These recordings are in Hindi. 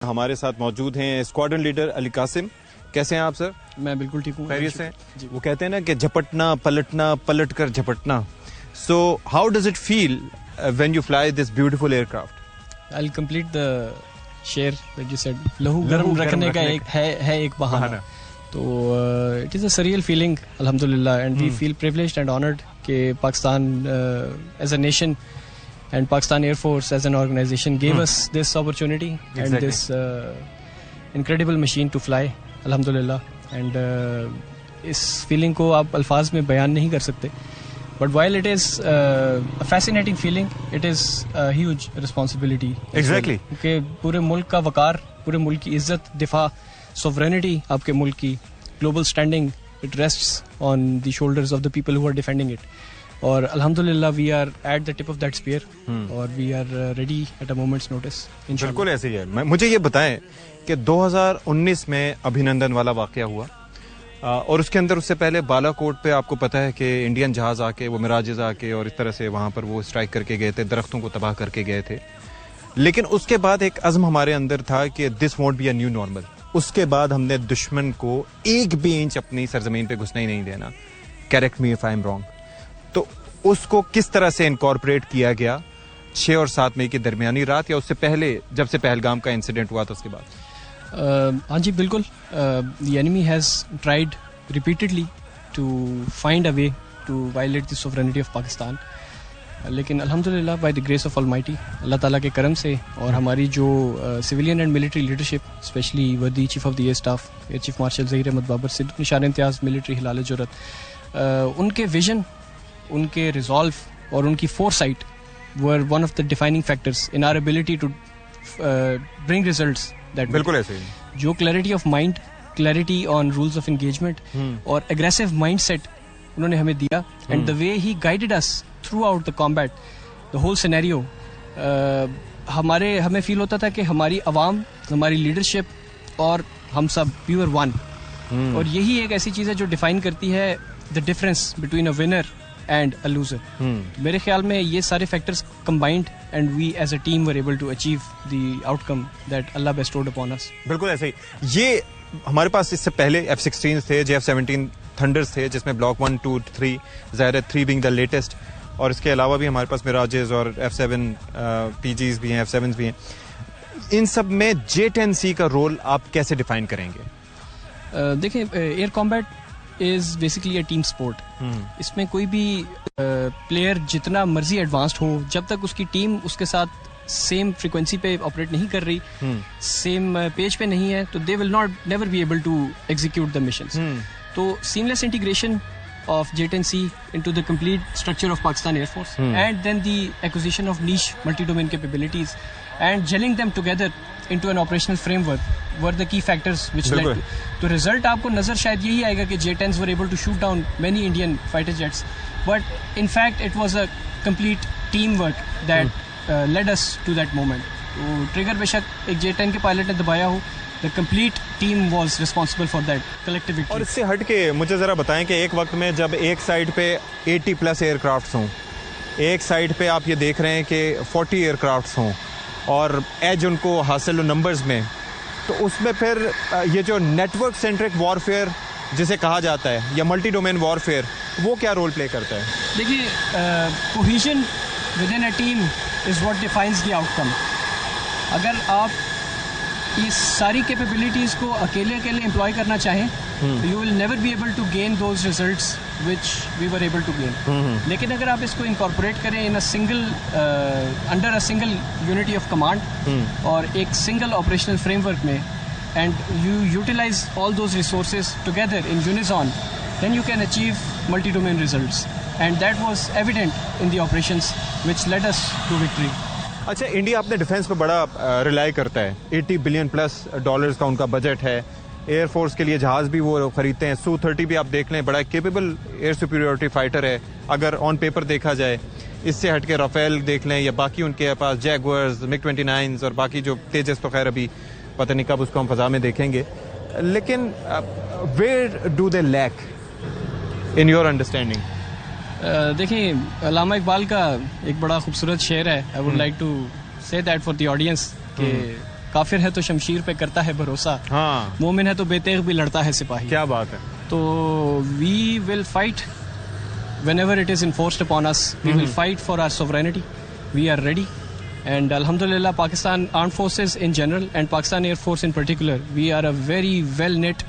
हमारे साथ मौजूद हैं स्क्वाड्रन लीडर अली कासिम। कैसे हैं आप सर? मैं बिल्कुल ठीक हूँ। खैरियत से? वो कहते हैं ना कि झपटना पलटना पलट कर झपटना। So how does it feel when you fly this beautiful aircraft? I will complete the शेयर दैट यू सेड। लहू गर्म रखने का एक है एक बहाना। तो it is a surreal feeling अल्हम्दुलिल्लाह, and we feel privileged and honoured कि Pakistan as a nation and Pakistan Air Force as an organization gave us this opportunity and this incredible machine to fly, alhamdulillah. And इस feeling को आप अल्फाज में बयान नहीं कर सकते, but while it is a fascinating feeling, it is a huge responsibility. Exactly. कि पूरे मुल्क का वकार, पूरे मुल्क की इज्जत, दिफा, sovereignty आपके मुल्क की, global standing, it rests on the shoulders of the people who are defending it. और अल्हम्दुलिल्लाह we are at the tip of that spear और we are ready at a moments notice. बिल्कुल ऐसे ही है। मुझे ये बताएं कि 2019 में अभिनंदन वाला वाकया हुआ और उसके अंदर उससे पहले बालाकोट पे आपको पता है कि इंडियन जहाज आके, वो मिराजेज आके और इस तरह से वहाँ पर वो स्ट्राइक करके गए थे, दरख्तों को तबाह करके गए थे। लेकिन उसके बाद एक अज़्म हमारे अंदर था कि this won't be a new normal. उसके बाद हमने दुश्मन को एक भी इंच अपनी सरजमीन पे घुसना ही नहीं देना। Correct me if I am wrong. तो उसको किस तरह से इनकॉर्पोरेट किया गया 6 और 7 मई की दरमियानी रात, या उससे पहले जब से पहलगाम का इंसिडेंट हुआ था उसके बाद? हाँ जी बिल्कुल। The enemy has tried repeatedly to find a way to violate the sovereignty of Pakistan, लेकिन अल्हम्दुलिल्लाह by the grace of almighty, Allah ताला के करम से और हमारी जो civilian and military leadership, specially वर्दी chief of the air staff air chief marshal Zaheer Ahmed Babar, Siddiq निशान इम्तियाज़, मिलिट्री हिलाल जुर्रत, उनके विजन, उनके रिजॉल्व और उनकी foresight were one of the defining factors in our ability to bring results that. बिल्कुल ऐसे ही। जो clarity of mind, clarity on rules of engagement और एग्रेसिव माइंडसेट उन्होंने हमें दिया, and the way he guided us throughout the combat, the whole scenario, हमें फील होता था कि हमारी आवाम, हमारी लीडरशिप और हम सब वी वर वन। और यही एक ऐसी चीज़ है जो डिफाइन करती है the difference between a winner and a loser. मेरे ख्याल में ये सारे factors combined and we as a team were able to achieve the outcome that Allah bestowed upon us. बिल्कुल ऐसे ही। ये हमारे पास इससे पहले F-16 थे, F-17 थंडर्स थे, जिसमें ब्लॉक 1, 2, 3, ज़ाहिर है 3 being the latest, और इसके अलावा भी हमारे पास मिराजेस और F-7 PGs भी हैं, F-7s भी हैं। इन सब में J-10C का रोल आप कैसे डिफाइन करेंगे? देखिए, air combat is basically a team sport. इसमें कोई भी प्लेयर जितना मर्जी एडवांस्ड हो, जब तक उसकी टीम उसके साथ सेम फ्रीक्वेंसी पे ऑपरेट नहीं कर रही, सेम पेज पे नहीं है, तो they will not never be able to execute the missions. तो seamless integration of J-10C into the complete structure of Pakistan Air Force and then the acquisition of niche multi-domain capabilities and gelling them together into an operational framework were the key factors which led to. तो result आपको नजर शायद यही आएगा कि J-10s were able to shoot down many Indian fighter jets, but in fact it was a complete teamwork that led us to that moment. तो ट्रिगर बेशक एक J-10 के पायलट ने दबाया हो, the complete team was responsible for that collective victory. और इससे हट के मुझे ज़रा बताएं कि एक वक्त में जब एक साइड पे 80+ एयरक्राफ्ट्स हों, एक साइड पे आप ये देख रहे हैं कि 40 एयरक्राफ्ट्स हों और एज उनको हासिल नंबर्स में, तो उसमें फिर ये जो नेटवर्क सेंट्रिक वॉरफेयर जिसे कहा जाता है या मल्टी डोमेन वॉरफेयर, वो क्या रोल प्ले करता है? देखिए, cohesion with in a team is what defines the outcome. अगर आप ये सारी कैपेबिलिटीज़ को अकेले एम्प्लॉय करना चाहें, तो you will never be able to gain those results which we were able to gain. लेकिन अगर आप इसको इनकॉर्पोरेट करें in a single under a single unity of command और एक सिंगल ऑपरेशनल फ्रेमवर्क में, and you utilise all those resources together in unison, then you can achieve multi domain results, and that was evident in the operations which led us to victory. अच्छा, इंडिया अपने डिफेंस पे बड़ा रिलाई करता है। $80 बिलियन प्लस का उनका बजट है। एयरफोर्स के लिए जहाज भी वो खरीदते हैं। Su-30 भी आप देख लें, बड़ा केपेबल एयर सुपीरियरिटी फाइटर है अगर ऑन पेपर देखा जाए। इससे हट के राफेल देख लें या बाकी उनके पास जैगुआर्स, MiG-29s और बाकी जो तेजस, तो खैर अभी पता नहीं कब उसको हम फजा में देखेंगे। लेकिन where do they lack in your understanding? देखिए, अल्लामा इकबाल का एक बड़ा खूबसूरत शेर है, I would like to say that for the audience, कि काफिर है तो शमशीर पे करता है भरोसा, हाँ, मोमिन है तो बेतेग भी लड़ता है सिपाही। क्या बात है। तो we will fight whenever it is enforced upon us. We will fight for our sovereignty. We are ready. And Alhamdulillah, Pakistan Armed Forces in general and Pakistan Air Force in particular, we are a very well knit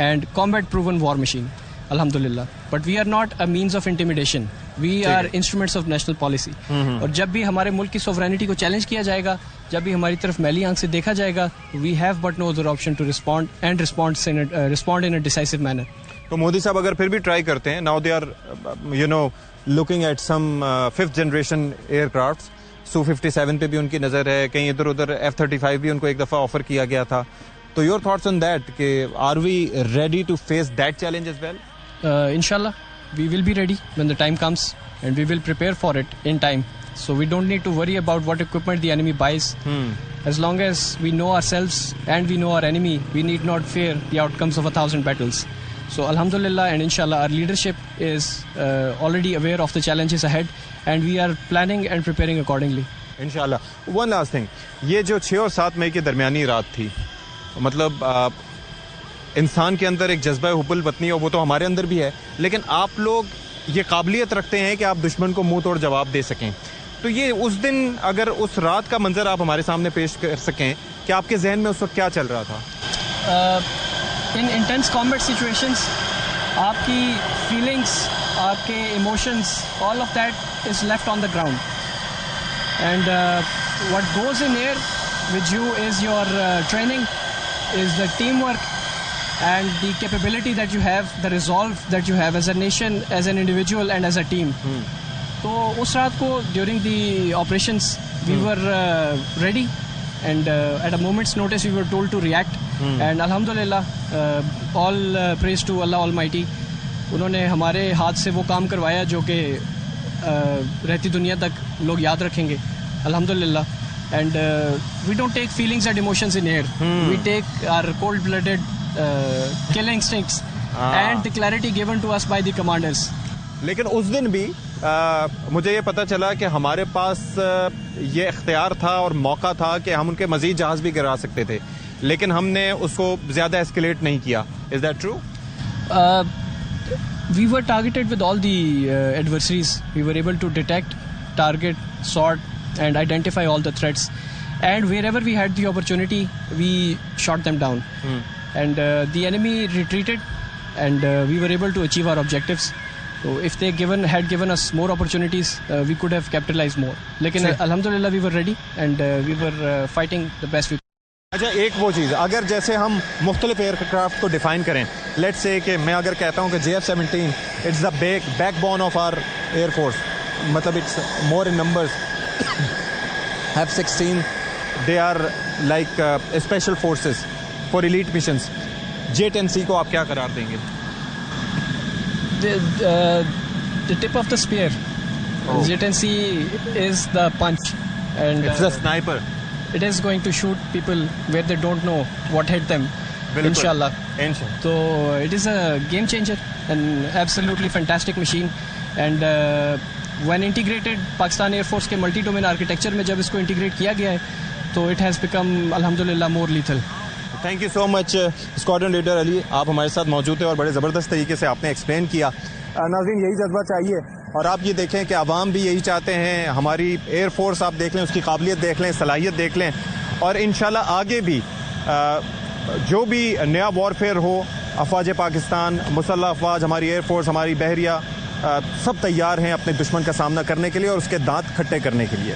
and combat proven war machine. Alhamdulillah. But we are not a means of intimidation. We are instruments of national policy. और जब भी हमारे मुल्क की sovereignty को challenge किया जाएगा, जब भी हमारी तरफ मैली आंख से देखा जाएगा, we have but no other option to respond and respond in a decisive manner. तो मोदी साहब अगर फिर भी ट्राई करते हैं, now they are looking at some 5th generation aircrafts, Su-57 पे भी उनकी नज़र है, कहीं इधर उधर F-35 भी उनको एक दफ़ा ऑफर किया गया था। तो योर थॉट्स ऑन दैट कि are we ready to face that challenge as well? Inshallah, we will be ready when the time comes and we will prepare for it in time. So we don't need to worry about what equipment the enemy buys. As long as we know ourselves and we know our enemy, we need not fear the outcomes of 1,000 battles. So Alhamdulillah and Inshallah, our leadership is already aware of the challenges ahead and we are planning and preparing accordingly. इंशाल्लाह. वन लास्ट थिंग, ये जो 6 और 7 मई की दरमियानी रात थी, मतलब इंसान के अंदर एक जज्बा हुब्बुल वतनी, और वो तो हमारे अंदर भी है, लेकिन आप लोग ये काबिलियत रखते हैं कि आप दुश्मन को मुंह तोड़ जवाब दे सकें। तो ये उस दिन अगर उस रात का मंजर आप हमारे सामने पेश कर सकें कि आपके जहन में उस वक्त क्या चल रहा था? In intense combat situations, आपकी feelings, आपके emotions, all of that is left on the ground. And what goes in here with you is your training, is the teamwork and the capability that you have, the resolve that you have as a nation, as an individual and as a team. तो उस रात को during the operations we were ready and at a moment's notice we were told to react. And Alhamdulillah, all praise to Allah Almighty. उन्होंने हमारे हाथ से वो काम करवाया जो कि रहती दुनिया तक लोग याद रखेंगे, Alhamdulillah. And we don't take feelings and emotions in air. We take our cold-blooded kill instincts and the clarity given to us by the commanders. लेकिन उस दिन भी मुझे ये पता चला कि हमारे पास ये इख्तियार था और मौका था कि हम उनके मजीद जहाज भी गिरा सकते थे, लेकिन हमने उसको ज़्यादा एस्केलेट नहीं किया. Is that true? We were targeted with all the adversaries. We were able to detect, target, sort and identify all the threats, and wherever we had the opportunity we shot them down. And the enemy retreated and we were able to achieve our objectives. So if they had given us more opportunities, we could have capitalized more. लेकिन Alhamdulillah we were ready and we were fighting the best we could. अच्छा, एक वो चीज़, अगर जैसे हम मुख्तलिफ एयरक्राफ्ट को डिफाइन करें, लेट्स से कि मैं अगर कहता हूँ कि JF-17 it's the backbone of our air force, मतलब it's more in numbers. F-16 they are like special forces for elite missions. J-10C को आप क्या करार देंगे? The tip of the spear. J-10C is the punch and it's the sniper. It is going to shoot people where they don't know what hit them. Inshallah. So it is a game changer and absolutely fantastic machine. And when integrated Pakistan Air Force के multi-domain architecture में जब इसको integrate किया गया है, तो it has become alhamdulillah more lethal. Thank you so much squadron leader Ali, आप हमारे साथ मौजूद थे और बड़े ज़बरदस्त तरीके से आपने एक्सप्लेन किया. नाज़रीन, यही जज्बा चाहिए और आप ये देखें कि आवाम भी यही चाहते हैं. हमारी एयर फोर्स आप देख लें, उसकी काबिलियत देख लें, सलाहियत देख लें, और इंशाल्लाह आगे भी जो भी नया वॉरफेयर हो, अफवाज पाकिस्तान, मुसल्लह अफवाज, हमारी एयर फोर्स, हमारी बहरिया, सब तैयार हैं अपने दुश्मन का सामना करने के लिए और उसके दांत खट्टे करने के लिए.